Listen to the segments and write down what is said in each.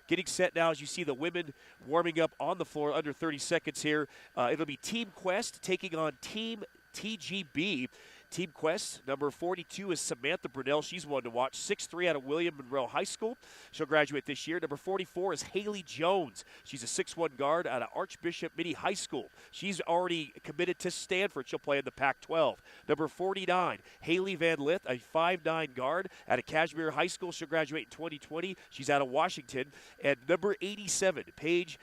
getting set now as you see the women warming up on the floor under 30 seconds here. It'll be Team Quest taking on Team TGB. Team Quest, number 42 is Samantha Brunelle. She's one to watch. 6'3" out of William Monroe High School. She'll graduate this year. Number 44 is Hailey Jones. She's a 6'1" guard out of Archbishop Mini High School. She's already committed to Stanford. She'll play in the Pac-12. Number 49, Hailey Van Lith, a 5'9" guard out of Kashmir High School. She'll graduate in 2020. She's out of Washington. And number 87, Paige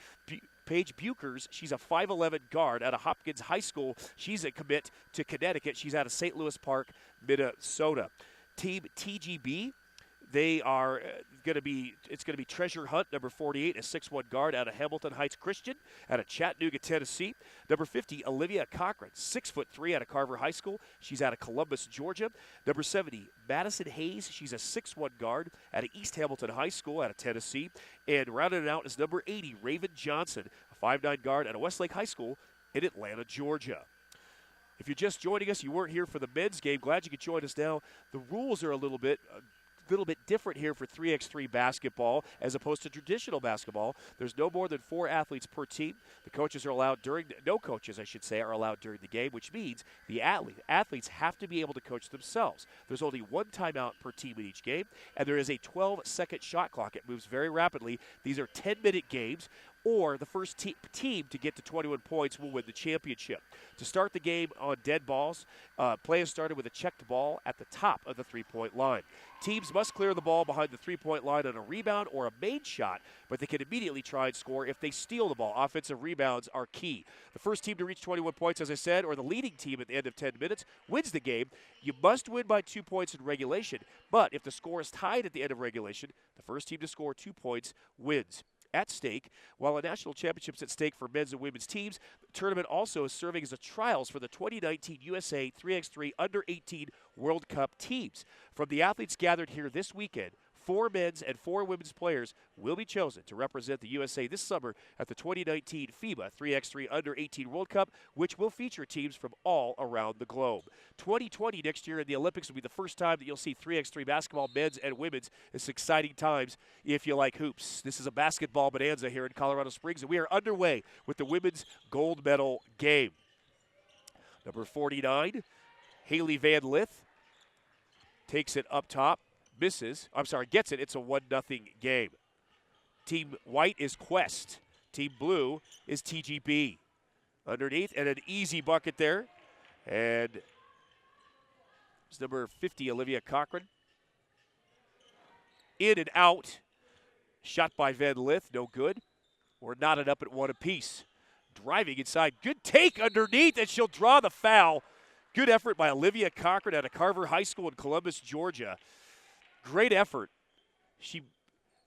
Bueckers, she's a 5'11" guard out of Hopkins High School. She's a commit to Connecticut. She's out of St. Louis Park, Minnesota. Team TGB, they are it's going to be Treasure Hunt, number 48, a 6'1" guard out of Hamilton Heights Christian, out of Chattanooga, Tennessee. Number 50, Olivia Cochran, 6'3" out of Carver High School. She's out of Columbus, Georgia. Number 70, Madison Hayes. She's a 6'1" guard out of East Hamilton High School, out of Tennessee. And rounding it out is number 80, Raven Johnson, a 5'9" guard out of Westlake High School in Atlanta, Georgia. If you're just joining us, you weren't here for the men's game, glad you could join us now. The rules are a little bit different here for 3x3 basketball as opposed to traditional basketball. There's no more than 4 athletes per team. The coaches are allowed no coaches, I should say, are allowed during the game, which means the athletes have to be able to coach themselves. There's only 1 timeout per team in each game, and there is a 12-second shot clock. It moves very rapidly. These are 10-minute games, or the first team to get to 21 points will win the championship. To start the game on dead balls, play is started with a checked ball at the top of the three-point line. Teams must clear the ball behind the three-point line on a rebound or a made shot, but they can immediately try and score if they steal the ball. Offensive rebounds are key. The first team to reach 21 points, as I said, or the leading team at the end of 10 minutes, wins the game. You must win by 2 points in regulation, but if the score is tied at the end of regulation, the first team to score 2 points wins. At stake, while a national championship's at stake for men's and women's teams, the tournament also is serving as a trials for the 2019 USA 3x3 Under-18 World Cup teams. From the athletes gathered here this weekend, 4 men's and 4 women's players will be chosen to represent the USA this summer at the 2019 FIBA 3x3 Under-18 World Cup, which will feature teams from all around the globe. 2020 next year in the Olympics will be the first time that you'll see 3x3 basketball, men's and women's. It's exciting times if you like hoops. This is a basketball bonanza here in Colorado Springs, and we are underway with the women's gold medal game. Number 49, Hailey Van Lith, takes it up top. Gets it. It's a 1-0 game. Team white is Quest. Team blue is TGB. Underneath, and an easy bucket there. And it's number 50, Olivia Cochran. In and out. Shot by Van Lith, no good. We're knotted up at 1 apiece. Driving inside, good take underneath, and she'll draw the foul. Good effort by Olivia Cochran out of Carver High School in Columbus, Georgia. Great effort. She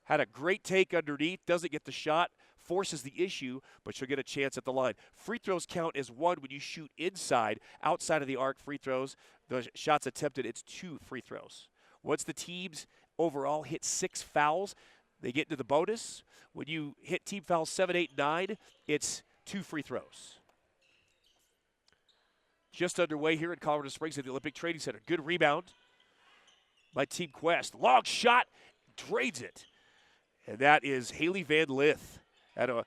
had a great take underneath, doesn't get the shot, forces the issue, but she'll get a chance at the line. Free throws count as 1 when you shoot inside. Outside of the arc, free throws, the shots attempted, it's 2 free throws. Once the teams overall hit 6 fouls, they get into the bonus. When you hit team fouls 7, 8, 9, it's 2 free throws. Just underway here in Colorado Springs at the Olympic Training Center. Good rebound by Team Quest. Long shot, drains it. And that is Hailey Van Lith out of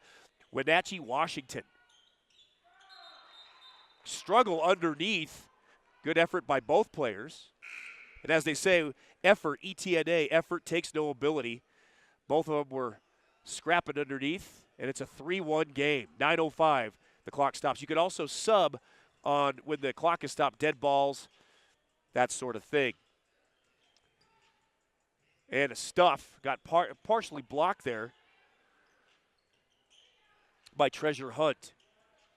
Wenatchee, Washington. Struggle underneath. Good effort by both players. And as they say, effort, ETNA, effort takes no ability. Both of them were scrapping underneath, and it's a 3-1 game. 9:05, the clock stops. You can also sub on when the clock is stopped, dead balls, that sort of thing. And a stuff got partially blocked there by Treasure Hunt.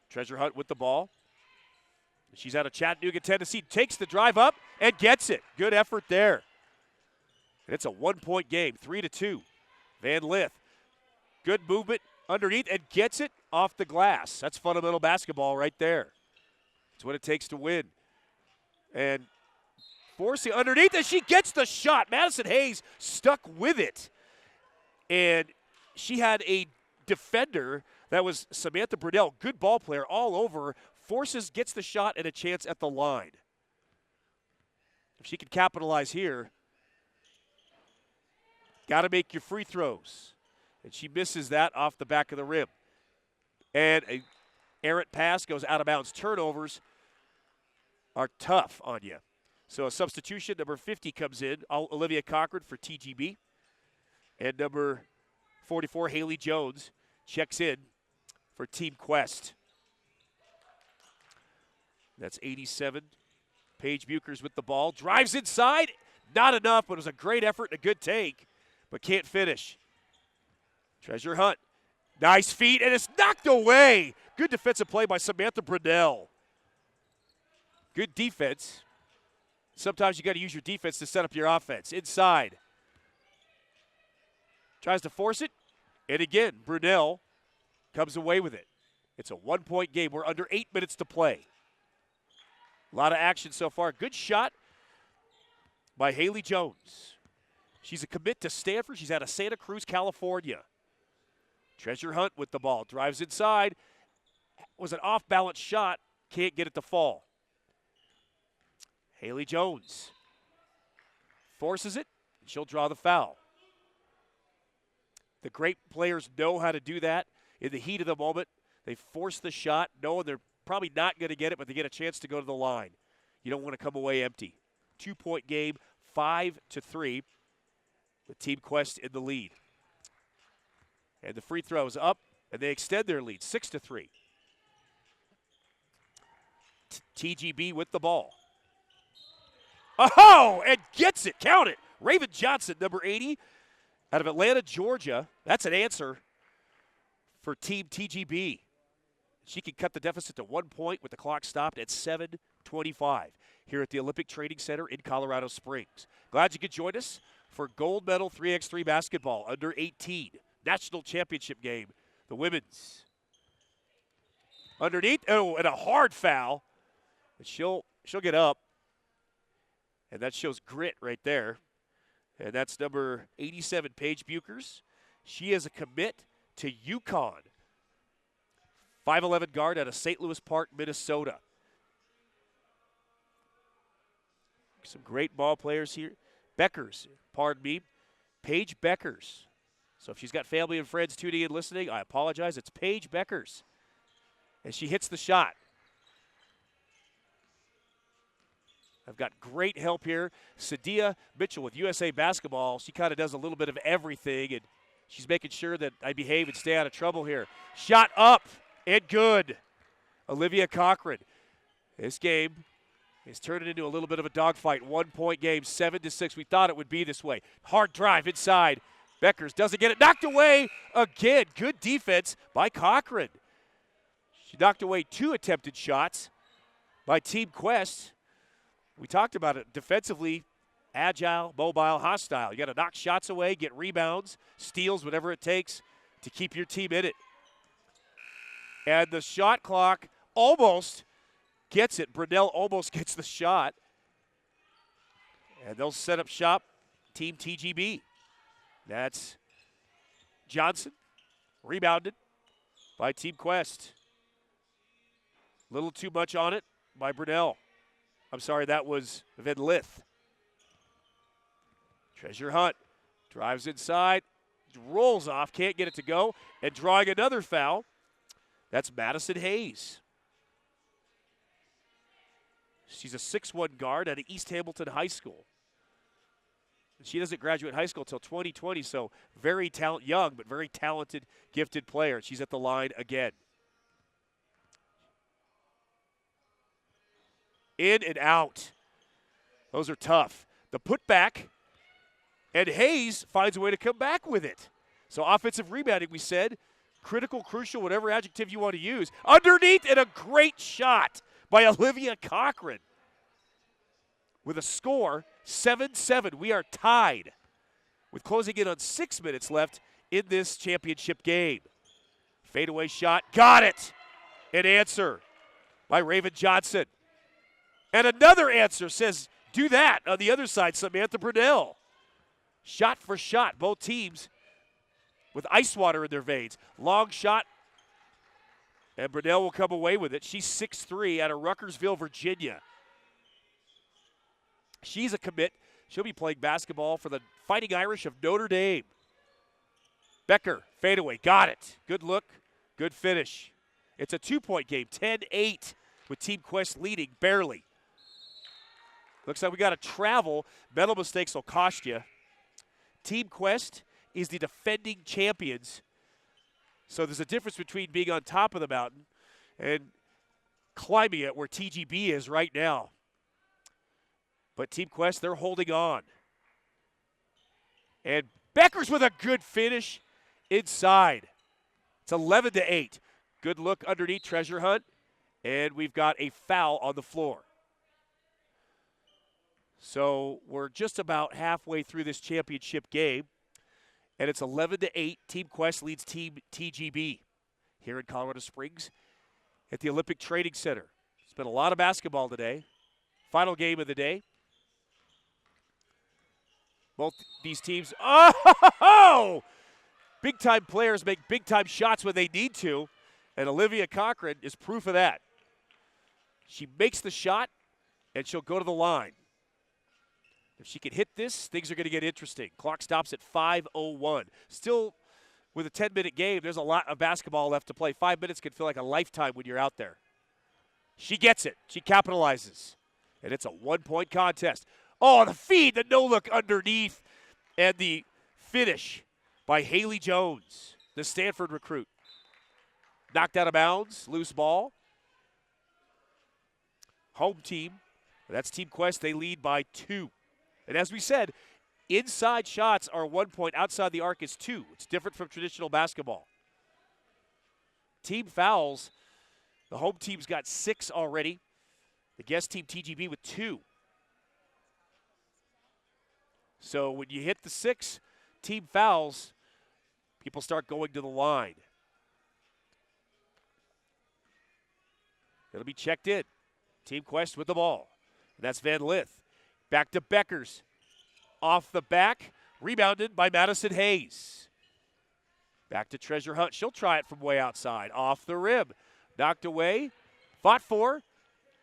Treasure Hunt with the ball. She's out of Chattanooga, Tennessee. Takes the drive up and gets it. Good effort there. And it's a 1-point game, 3-2. Van Lith, good movement underneath and gets it off the glass. That's fundamental basketball right there. That's what it takes to win. And forcing underneath, and she gets the shot. Madison Hayes stuck with it. And she had a defender that was Samantha Brunelle, good ball player all over, gets the shot and a chance at the line. If she can capitalize here, got to make your free throws. And she misses that off the back of the rim. And a errant pass goes out of bounds. Turnovers are tough on you. So a substitution, number 50 comes in, Olivia Cochran for TGB. And number 44, Hailey Jones, checks in for Team Quest. That's 87. Paige Bueckers with the ball. Drives inside. Not enough, but it was a great effort and a good take, but can't finish. Treasure Hunt. Nice feet, and it's knocked away. Good defensive play by Samantha Brunelle. Good defense. Sometimes you got to use your defense to set up your offense. Inside. Tries to force it, and again, Brunelle comes away with it. It's a 1-point game. We're under 8 minutes to play. A lot of action so far. Good shot by Hailey Jones. She's a commit to Stanford. She's out of Santa Cruz, California. Treasure Hunt with the ball. Drives inside. Was an off-balance shot. Can't get it to fall. Hailey Jones forces it, and she'll draw the foul. The great players know how to do that in the heat of the moment. They force the shot, knowing they're probably not going to get it, but they get a chance to go to the line. You don't want to come away empty. 2-point game, 5-3, with Team Quest in the lead. And the free throw is up, and they extend their lead, 6-3. TGB with the ball. Oh, and gets it. Count it. Raven Johnson, number 80, out of Atlanta, Georgia. That's an answer for Team TGB. She can cut the deficit to 1 point with the clock stopped at 7:25 here at the Olympic Training Center in Colorado Springs. Glad you could join us for gold medal 3x3 basketball under 18 national championship game. The women's underneath. Oh, and a hard foul. And she'll get up. And that shows grit right there. And that's number 87, Paige Bueckers. She is a commit to UConn. 5'11" guard out of St. Louis Park, Minnesota. Some great ball players here. Bueckers, pardon me. Paige Bueckers. So if she's got family and friends tuning in listening, I apologize. It's Paige Bueckers. And she hits the shot. I've got great help here. Sadia Mitchell with USA Basketball. She kind of does a little bit of everything, and she's making sure that I behave and stay out of trouble here. Shot up and good. Olivia Cochran. This game is turning into a little bit of a dogfight. 1-point game, 7-6. We thought it would be this way. Hard drive inside. Bueckers doesn't get it. Knocked away again. Good defense by Cochran. She knocked away 2 attempted shots by Team Quest. We talked about it. Defensively, agile, mobile, hostile. You got to knock shots away, get rebounds, steals, whatever it takes to keep your team in it. And the shot clock almost gets it. Brunelle almost gets the shot. And they'll set up shop, Team TGB. That's Johnson, rebounded by Team Quest. A little too much on it by Brunelle. I'm sorry, that was Lith. Treasure Hunt drives inside, rolls off, can't get it to go, and drawing another foul. That's Madison Hayes. She's a 6'1" guard at East Hamilton High School. She doesn't graduate high school until 2020, so very young, but very talented, gifted player. She's at the line again. In and out. Those are tough. The putback, and Hayes finds a way to come back with it. So offensive rebounding, we said, critical, crucial, whatever adjective you want to use. Underneath, and a great shot by Olivia Cochran. With a score, 7-7. We are tied with closing in on 6 minutes left in this championship game. Fadeaway shot, got it. An answer by Raven Johnson. And another answer says, do that on the other side, Samantha Brunelle. Shot for shot, both teams with ice water in their veins. Long shot, and Brunelle will come away with it. She's 6'3" out of Ruckersville, Virginia. She's a commit. She'll be playing basketball for the Fighting Irish of Notre Dame. Becker, fadeaway, got it. Good look, good finish. It's a 2-point game, 10-8 with Team Quest leading barely. Looks like we got to travel. Mental mistakes will cost you. Team Quest is the defending champions. So there's a difference between being on top of the mountain and climbing it where TGB is right now. But Team Quest, they're holding on. And Bueckers with a good finish inside. It's 11-8. Good look underneath, treasure hunt. And we've got a foul on the floor. So we're just about halfway through this championship game. And it's 11-8. Team Quest leads Team TGB here in Colorado Springs at the Olympic Training Center. It's been a lot of basketball today. Final game of the day. Both these teams, oh! Big-time players make big-time shots when they need to, and Olivia Cochran is proof of that. She makes the shot, and she'll go to the line. If she can hit this, things are going to get interesting. Clock stops at 5:01. Still, with a 10-minute game, there's a lot of basketball left to play. 5 minutes can feel like a lifetime when you're out there. She gets it. She capitalizes. And it's a 1-point contest. Oh, the feed, the no-look underneath, and the finish by Hailey Jones, the Stanford recruit. Knocked out of bounds, loose ball. Home team, that's Team Quest, they lead by 2. And as we said, inside shots are 1 point, outside the arc is 2. It's different from traditional basketball. Team fouls, the home team's got 6 already. The guest team, TGB, with 2. So when you hit the 6 team fouls, people start going to the line. It'll be checked in. Team Quest with the ball. And that's Van Lith. Back to Bueckers. Off the back. Rebounded by Madison Hayes. Back to Treasure Hunt. She'll try it from way outside. Off the rim. Knocked away. Fought for.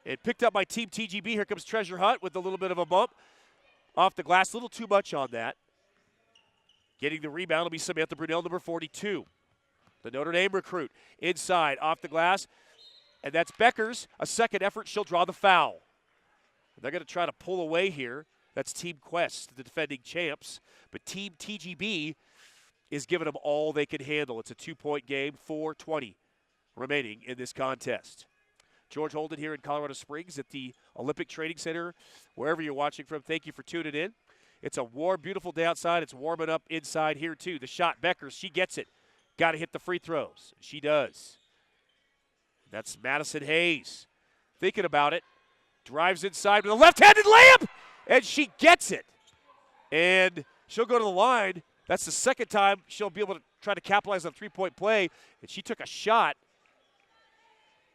And picked up by Team TGB. Here comes Treasure Hunt with a little bit of a bump. Off the glass. A little too much on that. Getting the rebound will be Samantha Brunelle, number 42. The Notre Dame recruit. Inside. Off the glass. And that's Bueckers. A second effort. She'll draw the foul. They're going to try to pull away here. That's Team Quest, the defending champs. But Team TGB is giving them all they can handle. It's a 2-point game, 4:20 remaining in this contest. George Holden here in Colorado Springs at the Olympic Training Center. Wherever you're watching from, thank you for tuning in. It's a warm, beautiful day outside. It's warming up inside here, too. The shot, Bueckers, she gets it. Got to hit the free throws. She does. That's Madison Hayes. Thinking about it. Drives inside with a left-handed layup, and she gets it. And she'll go to the line. That's the second time she'll be able to try to capitalize on a 3-point play. And she took a shot,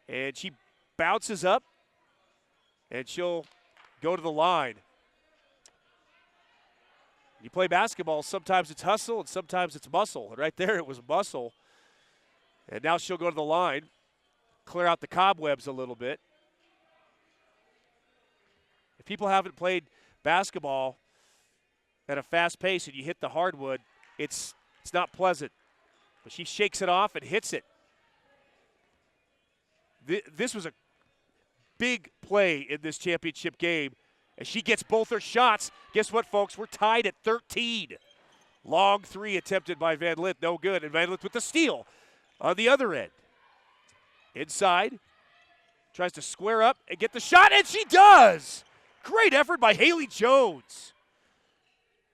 and she bounces up, and she'll go to the line. You play basketball, sometimes it's hustle and sometimes it's muscle. And right there it was muscle. And now she'll go to the line, clear out the cobwebs a little bit. If people haven't played basketball at a fast pace and you hit the hardwood, it's not pleasant. But she shakes it off and hits it. This was a big play in this championship game. As she gets both her shots, guess what, folks? We're tied at 13. Long 3 attempted by Van Lith, no good. And Van Lith with the steal on the other end. Inside, tries to square up and get the shot, and she does! Great effort by Hailey Jones.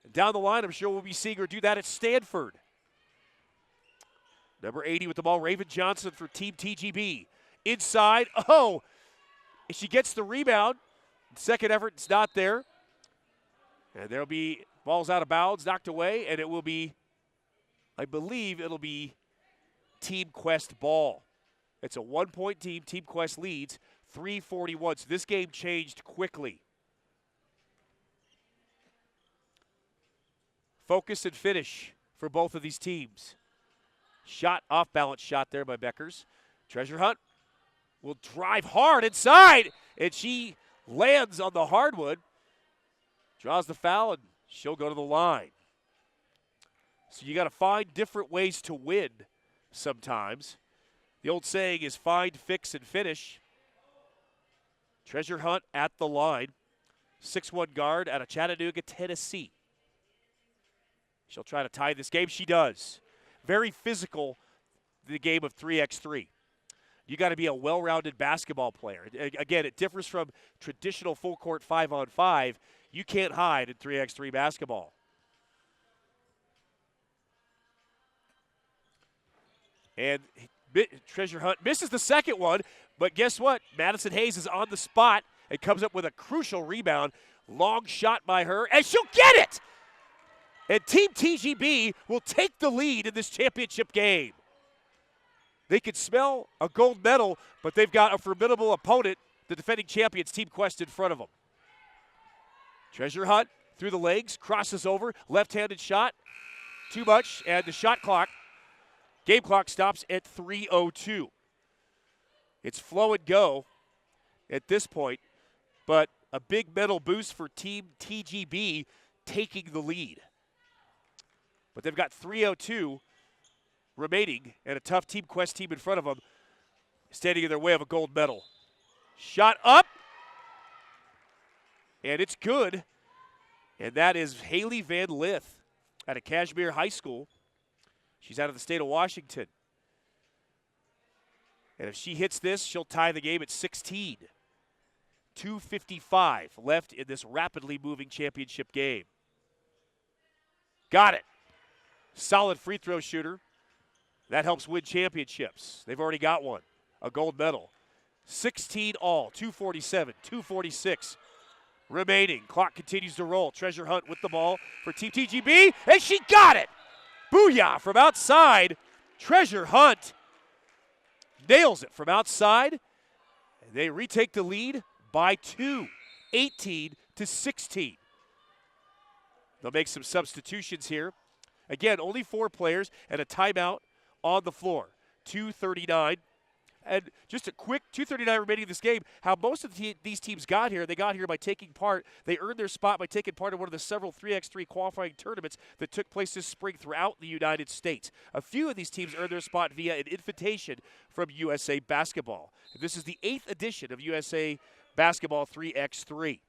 And down the line, I'm sure we'll be seeing her do that at Stanford. Number 80 with the ball, Raven Johnson for Team TGB. Inside, oh! And she gets the rebound. Second effort, it's not there. And there'll be balls out of bounds, knocked away, and it will be, I believe it'll be Team Quest ball. It's a 1-point team. Team Quest leads 3:41. So this game changed quickly. Focus and finish for both of these teams. Shot, off-balance shot there by Bueckers. Treasure Hunt will drive hard inside, and she lands on the hardwood, draws the foul, and she'll go to the line. So you got to find different ways to win sometimes. The old saying is find, fix, and finish. Treasure Hunt at the line. 6'1" guard out of Chattanooga, Tennessee. She'll try to tie this game. She does. Very physical, the game of 3x3. You got to be a well-rounded basketball player. Again, it differs from traditional full-court 5-on-5. You can't hide in 3x3 basketball. And Treasure Hunt misses the second one, but guess what? Madison Hayes is on the spot and comes up with a crucial rebound. Long shot by her, and she'll get it! And Team TGB will take the lead in this championship game. They could smell a gold medal, but they've got a formidable opponent, the defending champions, Team Quest, in front of them. Treasure Hunt through the legs, crosses over, left-handed shot. Too much, and the shot clock, game clock stops at 3:02. It's flow and go at this point, but a big mental boost for Team TGB taking the lead. But they've got 3:02 remaining and a tough Team Quest team in front of them standing in their way of a gold medal. Shot up, and it's good. And that is Hailey Van Lith out of Kashmir High School. She's out of the state of Washington. And if she hits this, she'll tie the game at 16. 2:55 left in this rapidly moving championship game. Got it. Solid free throw shooter. That helps win championships. They've already got one, a gold medal. 16 all, 2:47, 2:46 remaining. Clock continues to roll. Treasure Hunt with the ball for Team TGB, and she got it! Booyah from outside. Treasure Hunt nails it from outside. And they retake the lead by 2, 18-16. They'll make some substitutions here. Again, only 4 players and a timeout on the floor. 2:39. And just a quick 2:39 remaining in this game. How most of these teams got here, they got here by taking part. They earned their spot by taking part in one of the several 3x3 qualifying tournaments that took place this spring throughout the United States. A few of these teams earned their spot via an invitation from USA Basketball. This is the 8th edition of USA Basketball 3x3.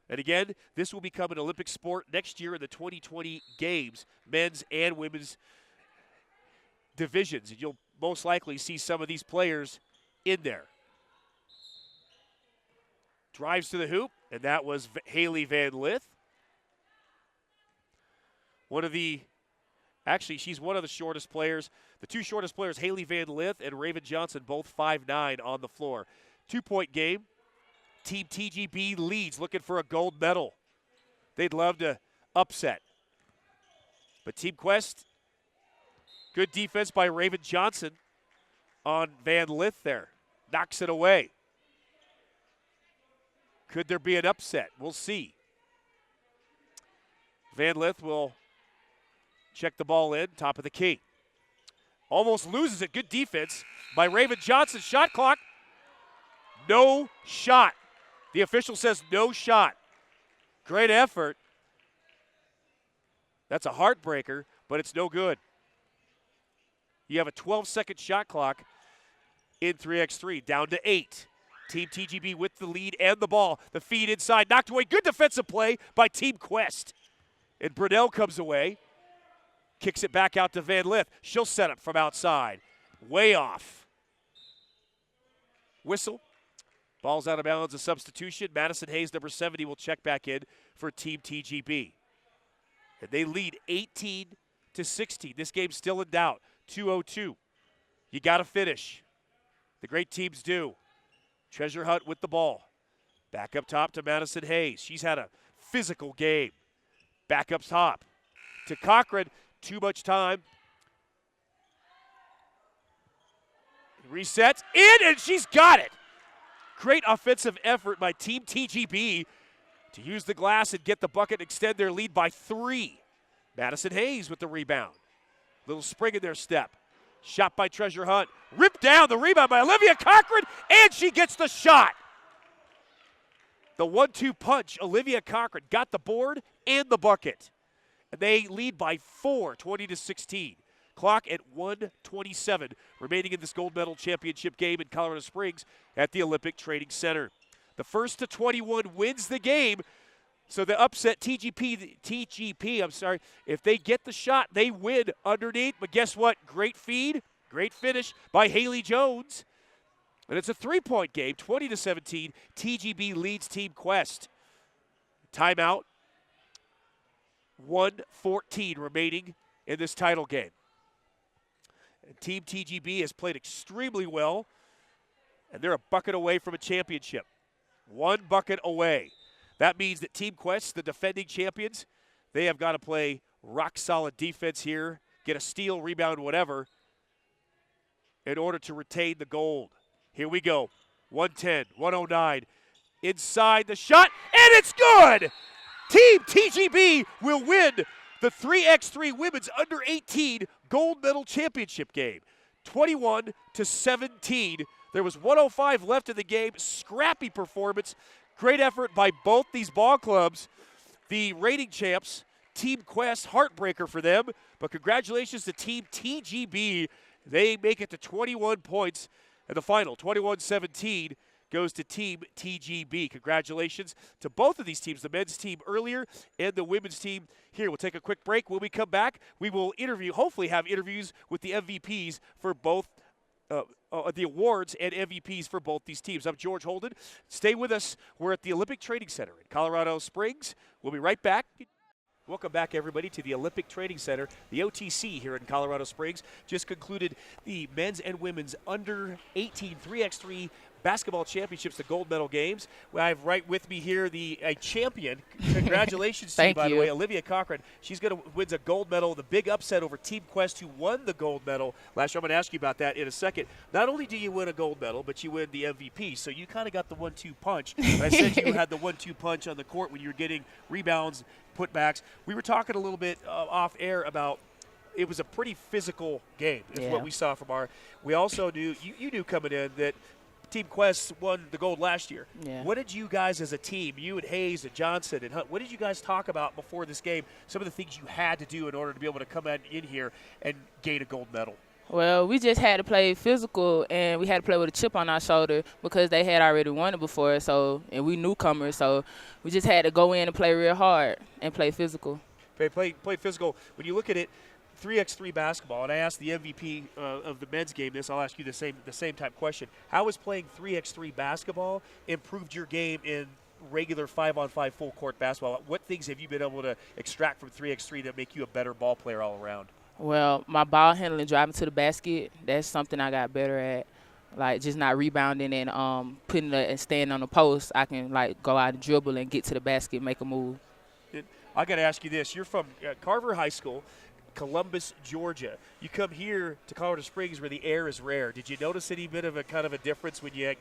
And again, this will become an Olympic sport next year in the 2020 Games, men's and women's divisions. And you'll most likely see some of these players in there. Drives to the hoop, and that was Hailey Van Lith. She's one of the shortest players. The 2 shortest players, Hailey Van Lith and Raven Johnson, both 5'9" on the floor. 2-point game. Team TGB leads, looking for a gold medal. They'd love to upset. But Team Quest, good defense by Raven Johnson on Van Lith there. Knocks it away. Could there be an upset? We'll see. Van Lith will check the ball in, top of the key. Almost loses it. Good defense by Raven Johnson. Shot clock. No shot. The official says no shot. Great effort. That's a heartbreaker, but it's no good. You have a 12-second shot clock in 3x3, down to 8. Team TGB with the lead and the ball. The feed inside, knocked away. Good defensive play by Team Quest. And Brunelle comes away, kicks it back out to Van Lith. She'll set up from outside. Way off. Whistle. Ball's out of bounds, a substitution. Madison Hayes, number 70, will check back in for Team TGB. And they lead 18-16. This game's still in doubt. 2:02. You got to finish. The great teams do. Treasure Hunt with the ball. Back up top to Madison Hayes. She's had a physical game. Back up top to Cochran. Too much time. Resets in, and she's got it. Great offensive effort by Team TGB to use the glass and get the bucket and extend their lead by 3. Madison Hayes with the rebound. Little spring in their step. Shot by Treasure Hunt. Ripped down, the rebound by Olivia Cochran, and she gets the shot. The 1-2 punch, Olivia Cochran got the board and the bucket. And they lead by 4, 20-16. Clock at 1:27 remaining in this gold medal championship game in Colorado Springs at the Olympic Training Center. The first to 21 wins the game. So the upset TGP, if they get the shot, they win underneath. But guess what? Great feed, great finish by Hailey Jones. And it's a 3-point game, 20-17. TGB leads Team Quest. Timeout. 1:14 remaining in this title game. And Team TGB has played extremely well, and they're a bucket away from a championship. 1 bucket away. That means that Team Quest, the defending champions, they have got to play rock-solid defense here, get a steal, rebound, whatever, in order to retain the gold. Here we go. 110, 109. Inside the shot, and it's good! Team TGB will win the 3x3 Women's Under-18 Gold Medal Championship game. 21-17. There was 1:05 left in the game. Scrappy performance. Great effort by both these ball clubs. The reigning champs, Team Quest, heartbreaker for them. But congratulations to Team TGB. They make it to 21 points in the final. 21-17 goes to Team TGB. Congratulations to both of these teams, the men's team earlier and the women's team here. We'll take a quick break. When we come back, we will hopefully have interviews with the MVPs for both the awards and MVPs for both these teams. I'm George Holden. Stay with us. We're at the Olympic Training Center in Colorado Springs. We'll be right back. Welcome back, everybody, to the Olympic Training Center, the OTC here in Colorado Springs. Just concluded the men's and women's under-18 3x3 basketball championships, the gold medal games. I have right with me here a champion. Congratulations to you, by the way, Olivia Cochran. She's going to win a gold medal, the big upset over Team Quest, who won the gold medal last year. I'm going to ask you about that in a second. Not only do you win a gold medal, but you win the MVP. So you kind of got the 1-2 punch. I said you had the 1-2 punch on the court when you were getting rebounds, putbacks. We were talking a little bit off air about it was a pretty physical game is what we saw from we also knew, you knew coming in that Team Quest won the gold last year. Yeah. What did you guys as a team, you and Hayes and Johnson and Hunt, what did you guys talk about before this game, some of the things you had to do in order to be able to come in here and gain a gold medal? Well, we just had to play physical, and we had to play with a chip on our shoulder because they had already won it before, and we newcomers, so we just had to go in and play real hard and play physical. Play physical. When you look at it, 3x3 basketball, and I asked the MVP of the men's game this, I'll ask you the same type question. How has playing 3x3 basketball improved your game in regular 5-on-5 full court basketball? What things have you been able to extract from 3x3 that make you a better ball player all around? Well, my ball handling, driving to the basket, that's something I got better at. Like just not rebounding and putting and staying on the post. I can like go out and dribble and get to the basket, make a move. I got to ask you this: you're from Carver High School, Columbus, Georgia. You come here to Colorado Springs where the air is rare. Did you notice any bit of a kind of a difference when you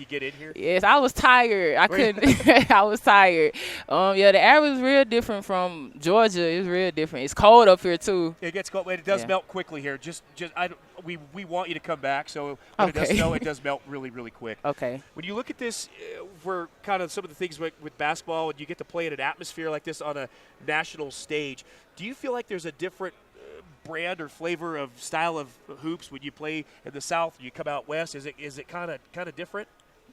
get in here? Yes, I was tired. I couldn't. I was tired. Yeah, the air was real different from Georgia. It's real different. It's cold up here too. It gets cold, but it does melt quickly here. We want you to come back. So when it does snow, it does melt really, really quick. Okay. When you look at this, for kind of some of the things with basketball, and you get to play in an atmosphere like this on a national stage, do you feel like there's a different brand or flavor of style of hoops when you play in the South and you come out west? Is it kind of different?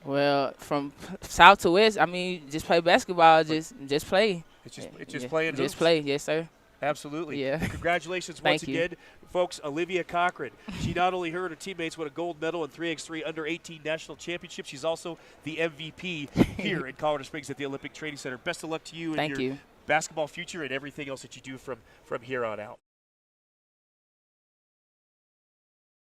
Well, from South to West, I mean, just play basketball, just play. It's just playing hoops. Just play, yes, sir. Absolutely. Yeah. Congratulations once again, folks. Olivia Cochran. She not only her and her teammates won a gold medal in 3x3 Under-18 National Championships, she's also the MVP here in Colorado Springs at the Olympic Training Center. Best of luck to you in your basketball future and everything else that you do from here on out.